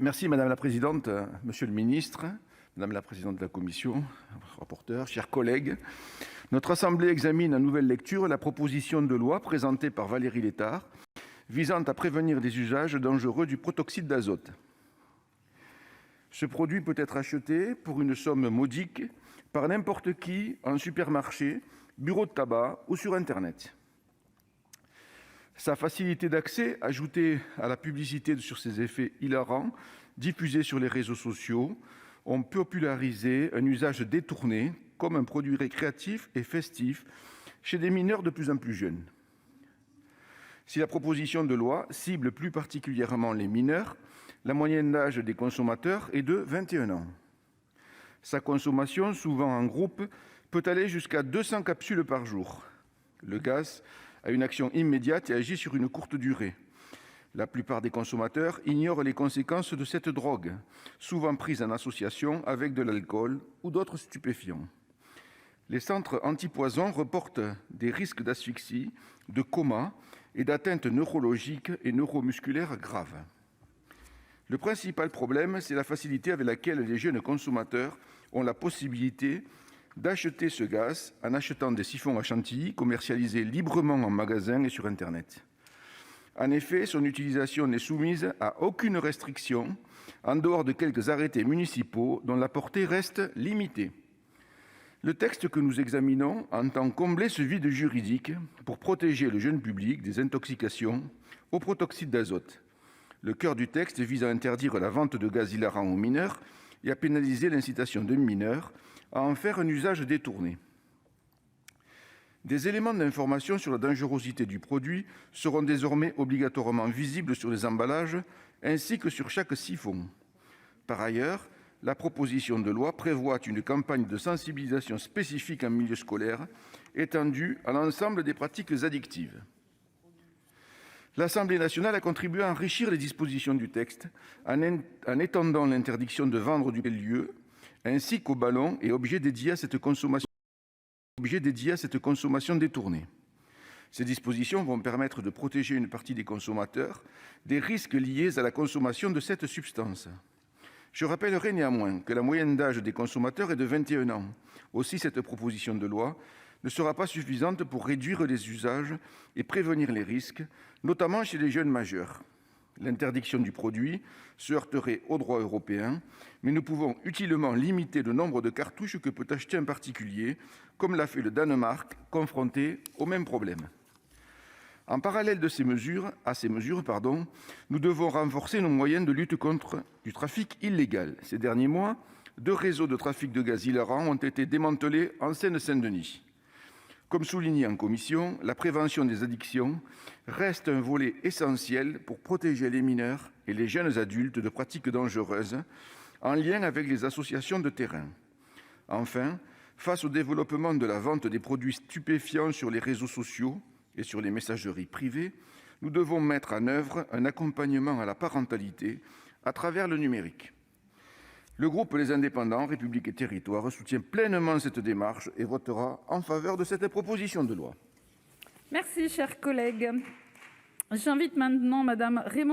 Merci Madame la Présidente, Monsieur le Ministre, Madame la Présidente de la Commission, rapporteur, chers collègues. Notre Assemblée examine en nouvelle lecture la proposition de loi présentée par Valérie Létard visant à prévenir des usages dangereux du protoxyde d'azote. Ce produit peut être acheté pour une somme modique par n'importe qui en supermarché, bureau de tabac ou sur Internet. Sa facilité d'accès, ajoutée à la publicité sur ses effets hilarants, diffusés sur les réseaux sociaux, ont popularisé un usage détourné comme un produit récréatif et festif chez des mineurs de plus en plus jeunes. Si la proposition de loi cible plus particulièrement les mineurs, la moyenne d'âge des consommateurs est de 21 ans. Sa consommation, souvent en groupe, peut aller jusqu'à 200 capsules par jour. Le gaz a une action immédiate et agit sur une courte durée. La plupart des consommateurs ignorent les conséquences de cette drogue, souvent prise en association avec de l'alcool ou d'autres stupéfiants. Les centres antipoison reportent des risques d'asphyxie, de coma et d'atteintes neurologiques et neuromusculaires graves. Le principal problème, c'est la facilité avec laquelle les jeunes consommateurs ont la possibilité d'acheter ce gaz en achetant des siphons à chantilly commercialisés librement en magasin et sur Internet. En effet, son utilisation n'est soumise à aucune restriction, en dehors de quelques arrêtés municipaux dont la portée reste limitée. Le texte que nous examinons entend combler ce vide juridique pour protéger le jeune public des intoxications au protoxyde d'azote. Le cœur du texte vise à interdire la vente de gaz hilarant aux mineurs et à pénaliser l'incitation de mineurs à en faire un usage détourné. Des éléments d'information sur la dangerosité du produit seront désormais obligatoirement visibles sur les emballages ainsi que sur chaque siphon. Par ailleurs, la proposition de loi prévoit une campagne de sensibilisation spécifique en milieu scolaire étendue à l'ensemble des pratiques addictives. L'Assemblée nationale a contribué à enrichir les dispositions du texte en étendant l'interdiction de vendre du lieu ainsi qu'aux ballons et objets dédiés à cette consommation détournée. Ces dispositions vont permettre de protéger une partie des consommateurs des risques liés à la consommation de cette substance. Je rappellerai néanmoins que la moyenne d'âge des consommateurs est de 21 ans. Aussi, cette proposition de loi ne sera pas suffisante pour réduire les usages et prévenir les risques, notamment chez les jeunes majeurs. L'interdiction du produit se heurterait au droit européen, mais nous pouvons utilement limiter le nombre de cartouches que peut acheter un particulier, comme l'a fait le Danemark, confronté au même problème. En parallèle à ces mesures, nous devons renforcer nos moyens de lutte contre du trafic illégal. Ces derniers mois, 2 réseaux de trafic de gaz hilarant ont été démantelés en Seine-Saint-Denis. Comme souligné en commission, la prévention des addictions reste un volet essentiel pour protéger les mineurs et les jeunes adultes de pratiques dangereuses, en lien avec les associations de terrain. Enfin, face au développement de la vente des produits stupéfiants sur les réseaux sociaux et sur les messageries privées, nous devons mettre en œuvre un accompagnement à la parentalité à travers le numérique. Le groupe Les Indépendants, République et Territoires soutient pleinement cette démarche et votera en faveur de cette proposition de loi. Merci, cher collègue. J'invite maintenant Madame Raymond